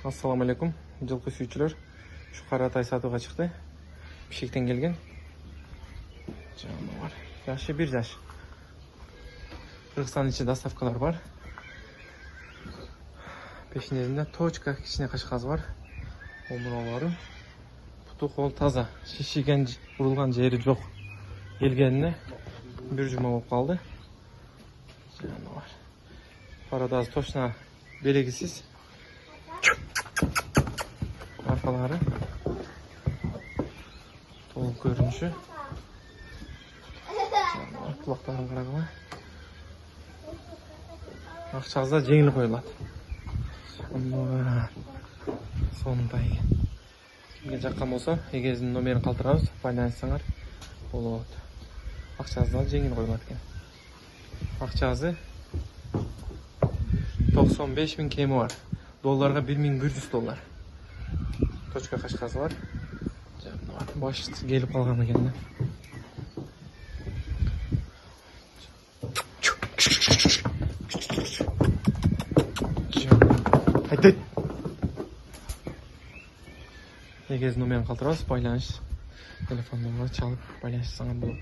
Ассаламу алейкум, жылқы сүйүүчүлөр. Şu Каратай сатууга чыкты. Бишкектен келген. Жаныбар. Жашы 1 жаш. Кыргызстан ичи доставкалар бар. Пешинеринде точка кичине кашказ бар. Омуралары. Путу кол таза. Шишиген, урулган жери жок. Келгенине 1 жума болуп калды. Жаныбар. Парада точно белгисиз. Arkaları толук көрүнүшү. Kulaklarım карагыла. Акчаңызда жеңил коюлат. Сонунда экен. Кимге жаккан болсо, эгезинин номерин калтырабыз, байланышсаңар болот. Акчаңызда жеңил коюлат экен. Акчасы 95.000 кеми бар. Долларга 1.100 доллар. Точка кашкасы бар. Баш келип калган экен. Айтайт. Эгез номерин калтырабыз, байланыш телефон номерин чалып байланышсаңар болот.